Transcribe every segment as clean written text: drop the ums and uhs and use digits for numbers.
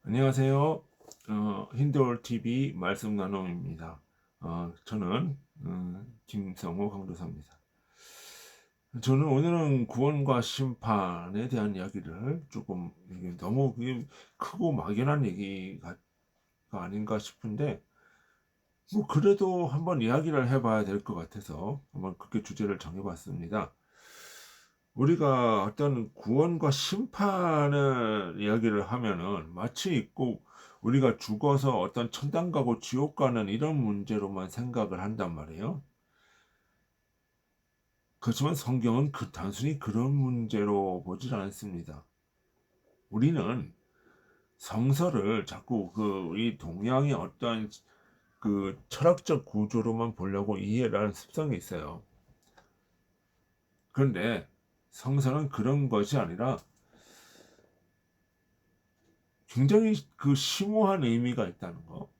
안녕하세요. 힌드올 TV 말씀 나눔입니다. 저는 김성호 강도사입니다. 저는 오늘은 구원과 심판에 대한 이야기를 조금 이게 너무 그게 크고 막연한 얘기가 아닌가 싶은데 뭐 그래도 한번 이야기를 해봐야 될 것 같아서 한번 그렇게 주제를 정해봤습니다. 우리가 어떤 구원과 심판을 이야기를 하면은 마치 꼭 우리가 죽어서 어떤 천당 가고 지옥 가는 이런 문제로만 생각을 한단 말이에요. 그렇지만 성경은 단순히 그런 문제로 보질 않습니다. 우리는 성서를 자꾸 이 동양의 어떤 그 철학적 구조로만 보려고 이해를 하는 습성이 있어요. 그런데 성서는 그런 것이 아니라 굉장히 그 심오한 의미가 있다는 거.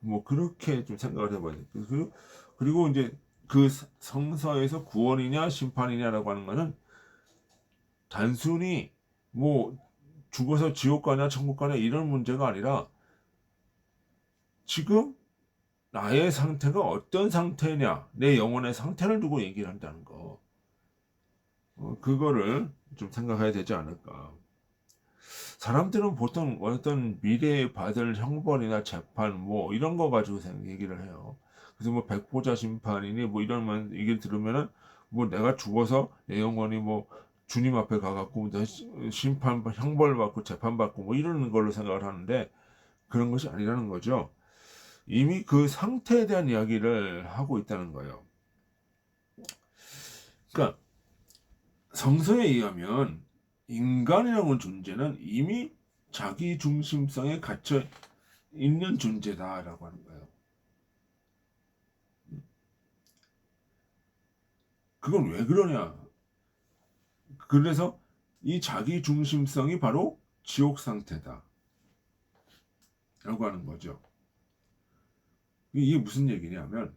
뭐 그렇게 좀 생각을 해봐야 돼요. 그리고 이제 그 성서에서 구원이냐 심판이냐라고 하는 거는 단순히 뭐 죽어서 지옥 가냐 천국 가냐 이런 문제가 아니라 지금 나의 상태가 어떤 상태냐 내 영혼의 상태를 두고 얘기를 한다는 거. 그거를 좀 생각해야 되지 않을까. 사람들은 보통 어떤 미래에 받을 형벌이나 재판 뭐 이런 거 가지고 얘기를 해요. 그래서 뭐 백보자 심판이니 뭐 이런 얘기를 들으면은 뭐 내가 죽어서 내 영혼이 뭐 주님 앞에 가갖고 심판 형벌 받고 재판 받고 뭐 이러는 걸로 생각을 하는데 그런 것이 아니라는 거죠. 이미 그 상태에 대한 이야기를 하고 있다는 거예요. 그러니까 성서에 의하면 인간이라는 존재는 이미 자기 중심성에 갇혀 있는 존재다라고 하는 거예요. 그건 왜 그러냐? 그래서 이 자기 중심성이 바로 지옥 상태다라고 하는 거죠. 이게 무슨 얘기냐면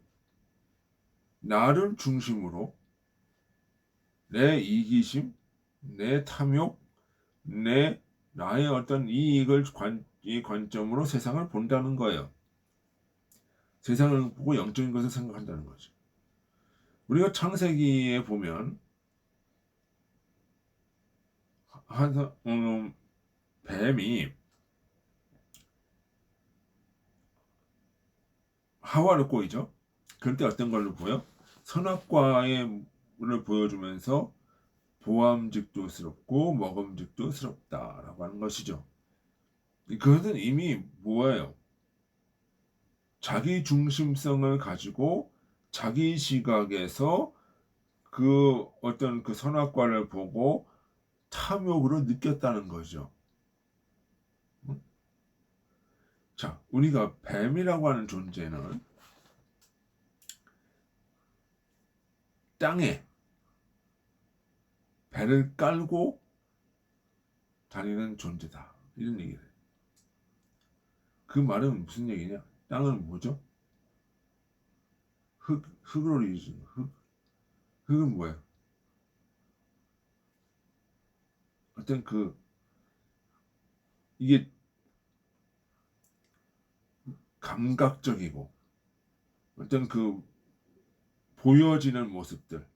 나를 중심으로 내 이기심, 내 탐욕, 나의 어떤 이익을 이 관점으로 세상을 본다는 거예요. 세상을 보고 영적인 것을 생각한다는 거죠. 우리가 창세기에 보면 뱀이 하와를 꼬이죠. 그럴 때 어떤 걸로 보여? 선악과를 보여주면서 보암직도스럽고 먹음직도스럽다라고 하는 것이죠. 그것은 이미 뭐예요? 자기 중심성을 가지고 자기 시각에서 그 어떤 그 선악과를 보고 탐욕으로 느꼈다는 거죠. 자, 우리가 뱀이라고 하는 존재는 땅에 배를 깔고 다니는 존재다. 이런 얘기를 해요. 그 말은 무슨 얘기냐? 땅은 뭐죠? 흙으로 이루어진 흙. 흙은 뭐예요? 어떤 이게 감각적이고 어떤 보여지는 모습들.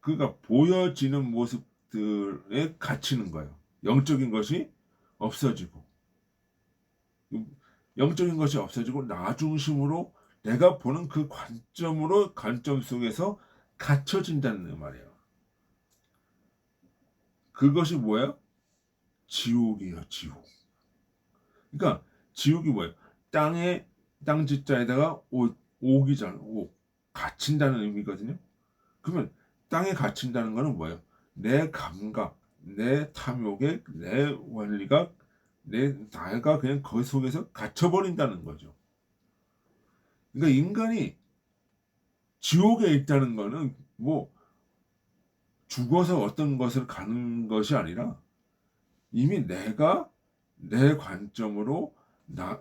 그러니까 보여지는 모습들에 갇히는 거예요. 영적인 것이 없어지고. 영적인 것이 없어지고 나 중심으로 내가 보는 그 관점 속에서 갇혀진다는 말이에요. 그것이 뭐예요? 지옥이에요, 지옥. 그러니까 지옥이 뭐예요? 땅에 땅짓자에다가 옥이잖아. 옥. 갇힌다는 의미거든요. 그러면 땅에 갇힌다는 거는 뭐예요? 내 감각, 내 탐욕에 내 원리가 나가 그냥 그 속에서 갇혀버린다는 거죠. 그러니까 인간이 지옥에 있다는 거는 뭐 죽어서 어떤 것을 가는 것이 아니라 이미 내가 내 관점으로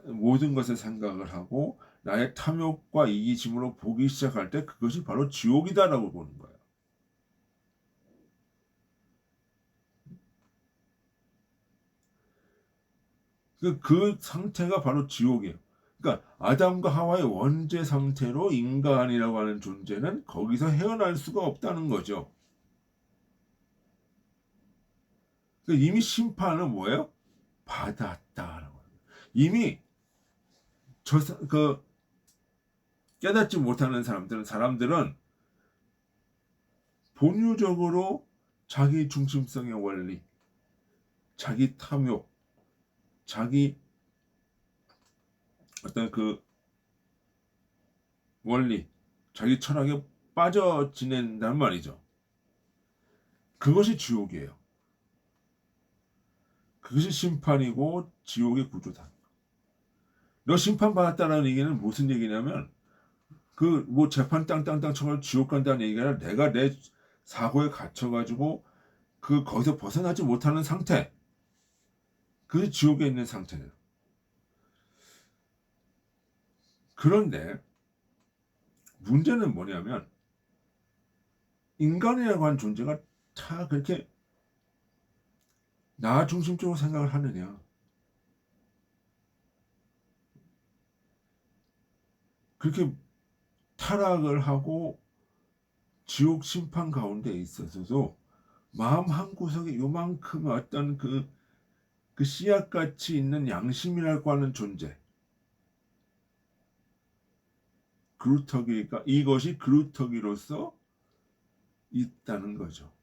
모든 것을 생각을 하고 나의 탐욕과 이기심으로 보기 시작할 때 그것이 바로 지옥이다라고 보는 거예요. 그 상태가 바로 지옥이에요. 그러니까 아담과 하와의 원죄 상태로 인간이라고 하는 존재는 거기서 헤어날 수가 없다는 거죠. 그러니까 이미 심판은 뭐예요? 받았다라고. 이미 그 깨닫지 못하는 사람들은 본유적으로 자기 중심성의 원리, 자기 탐욕, 자기 어떤 그 원리, 자기 철학에 빠져 지낸단 말이죠. 그것이 지옥이에요. 그것이 심판이고 지옥의 구조다. 너 심판받았다는 얘기는 무슨 얘기냐면 그 뭐 재판 땅땅땅 쳐서 지옥 간다는 얘기가 아니라 내가 내 사고에 갇혀가지고 그 거기서 벗어나지 못하는 상태, 그게 지옥에 있는 상태예요. 그런데 문제는 뭐냐면 인간이라고 하는 존재가 다 그렇게 나 중심적으로 생각을 하느냐, 그렇게 타락을 하고 지옥 심판 가운데 있어서도 마음 한구석에 요만큼 어떤 그 씨앗같이 있는 양심이라고 하는 존재, 그루터기가 이것이 그루터기로서 있다는 거죠.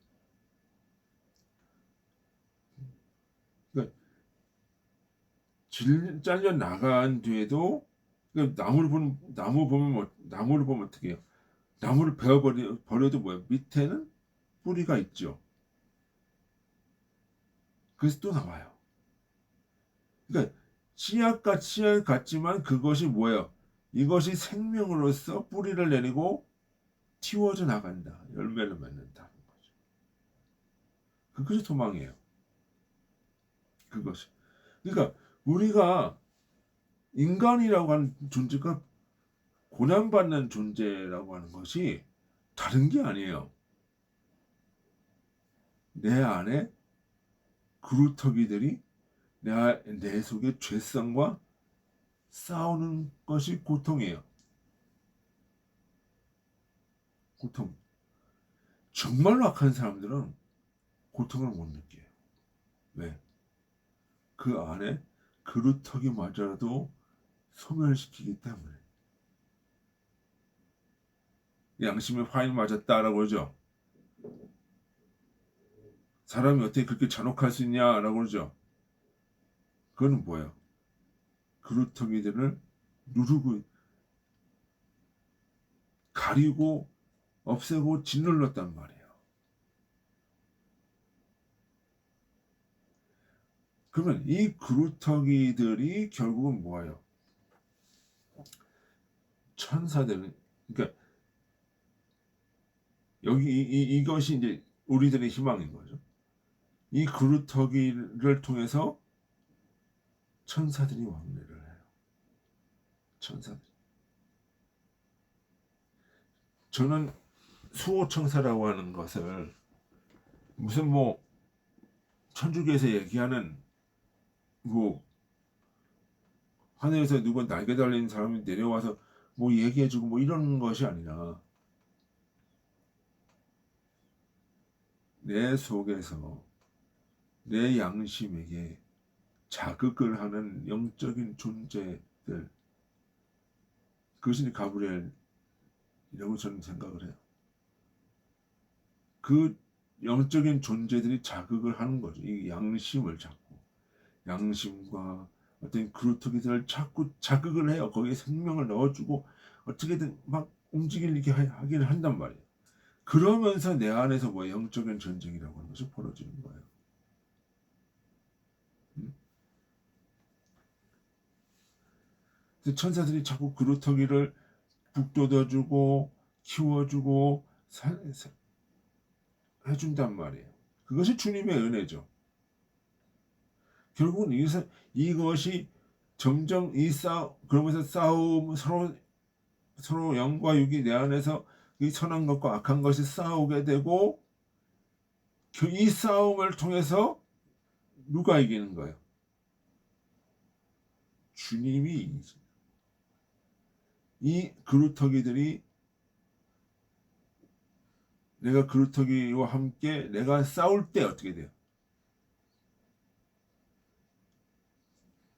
그러니까 잘려 나간 뒤에도 그러니까 나무를 보면 어떻게 해요? 나무를 버려도 뭐야? 밑에는 뿌리가 있죠. 그래서 또 나와요. 그러니까 씨앗 같지만 그것이 뭐예요? 이것이 생명으로서 뿌리를 내리고 틔워져 나간다. 열매를 맺는다는 거죠. 그것이 소망이에요. 그것이. 그러니까 우리가 인간이라고 하는 존재가 고난받는 존재라고 하는 것이 다른 게 아니에요. 내 안에 그루터기들이 내 속의 죄성과 싸우는 것이 고통이에요. 고통. 정말로 악한 사람들은 고통을 못 느껴요. 왜? 그 안에 그루터기마저라도 소멸시키기 때문에. 양심에 화인 맞았다라고 그러죠. 사람이 어떻게 그렇게 잔혹할 수 있냐라고 그러죠. 그거는 뭐예요? 그루터기들을 누르고 가리고 없애고 짓눌렀단 말이에요. 그러면 이 그루터기들이 결국은 뭐예요? 천사들은, 그러니까 여기 이것이 이제 우리들의 희망인 거죠. 이 그루터기를 통해서 천사들이 왕래를 해요. 천사들. 저는 수호천사라고 하는 것을 무슨 뭐 천주교에서 얘기하는 뭐 하늘에서 누가 날개 달린 사람이 내려와서 뭐 얘기해주고 뭐 이런 것이 아니라 내 속에서 내 양심에게 자극을 하는 영적인 존재들, 그것이 가브리엘이라고 저는 생각을 해요. 그 영적인 존재들이 자극을 하는 거죠. 이 양심을 자꾸, 양심과 어떤 그루터기들을 자꾸 자극을 해요. 거기에 생명을 넣어주고 어떻게든 막 움직이게 하긴 한단 말이에요. 그러면서 내 안에서 뭐 영적인 전쟁이라고 하는 것이 벌어지는 거예요. 그래서 천사들이 자꾸 그루터기를 북돋아주고 키워주고 해준단 말이에요. 그것이 주님의 은혜죠. 결국은 이것이 점점 그러면서 싸움, 서로 영과 육이 내 안에서 이 선한 것과 악한 것이 싸우게 되고 이 싸움을 통해서 누가 이기는 거예요? 주님이 이기십니다. 이 그루터기들이 내가 그루터기와 함께 내가 싸울 때 어떻게 돼요?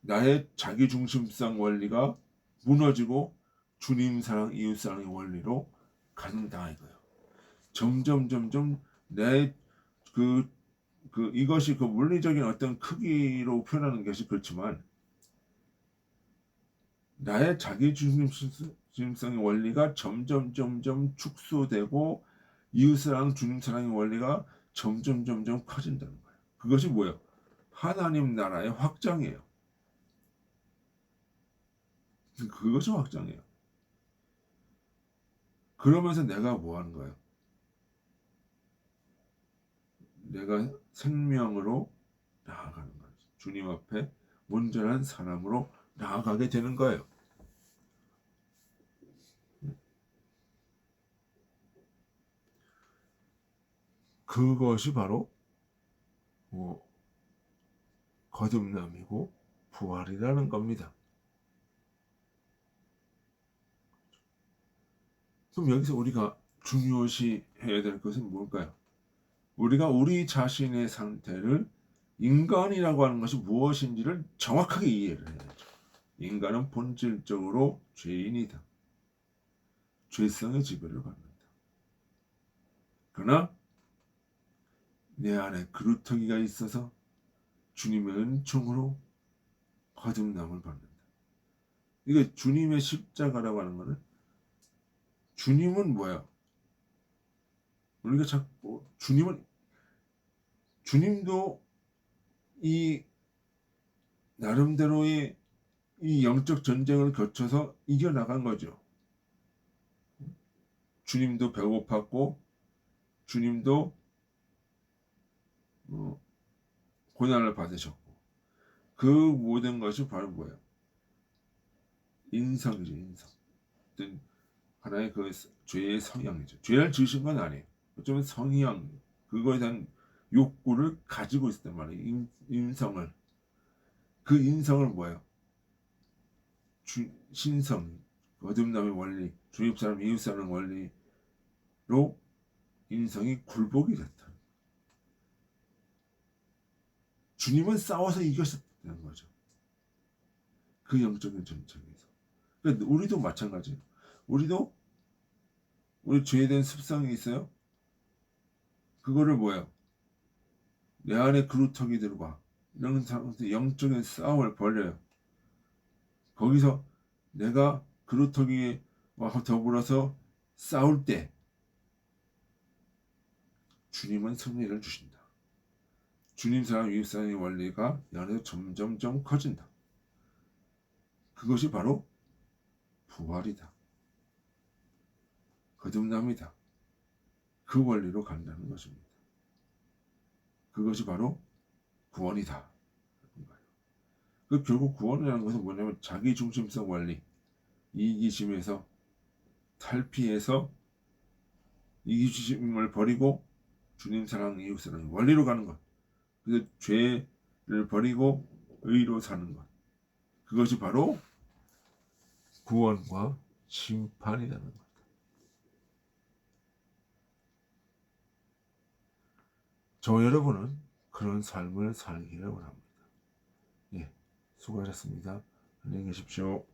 나의 자기중심성 원리가 무너지고 주님 사랑, 이웃 사랑의 원리로 간다 이거예요. 점점 내 이것이 그 물리적인 어떤 크기로 표현하는 것이 그렇지만 나의 자기중심성의 원리가 점점 축소되고 이웃사랑, 주님 사랑의 원리가 점점 커진다는 거예요. 그것이 뭐예요? 하나님 나라의 확장이에요. 그것이 확장이에요. 그러면서 내가 뭐 하는 거예요? 내가 생명으로 나아가는 거예요. 주님 앞에 온전한 사람으로 나아가게 되는 거예요. 그것이 바로 거듭남이고 부활이라는 겁니다. 그럼 여기서 우리가 중요시 해야 될 것은 뭘까요? 우리가 우리 자신의 상태를 인간이라고 하는 것이 무엇인지를 정확하게 이해를 해야죠. 인간은 본질적으로 죄인이다. 죄성의 지배를 받는다. 그러나 내 안에 그루터기가 있어서 주님의 은총으로 거듭남을 받는다. 이게 주님의 십자가라고 하는 것은 주님은 뭐야? 우리가 자꾸 주님도 이 나름대로의 이 영적 전쟁을 거쳐서 이겨나간 거죠. 주님도 배고팠고 주님도 고난을 받으셨고 그 모든 것이 바로 뭐예요? 인성이죠. 인성. 하나의 그 죄의 성향이죠. 죄를 지으신 건 아니에요. 어쩌면 성향, 그거에 대한 욕구를 가지고 있었단 말이에요. 인성을. 그 인성을 뭐예요? 신성, 거듭남의 원리, 주입 사람, 이웃 사람 원리로 인성이 굴복이 됐다. 주님은 싸워서 이겼었다는 거죠. 그 영적인 전쟁에서. 그러니까 우리도 마찬가지예요. 우리도 우리 죄에 대한 습성이 있어요. 그거를 뭐예요? 내 안에 그루터기들과 이런 사람들 영적인 싸움을 벌여요. 거기서 내가 그루터기와 더불어서 싸울 때 주님은 승리를 주신다. 주님 사랑, 이웃 사랑의 원리가 내 안에서 점점 커진다. 그것이 바로 부활이다. 거듭남이다. 그 원리로 간다는 것입니다. 그것이 바로 구원이다. 결국 구원이라는 것은 뭐냐면 자기중심성 원리, 이기심에서 탈피해서 이기심을 버리고 주님 사랑, 이웃 사랑 원리로 가는 것. 그래서 죄를 버리고 의로 사는 것. 그것이 바로 구원과 심판이라는 것. 저 여러분은 그런 삶을 살기를 원합니다. 예, 수고하셨습니다. 안녕히 계십시오.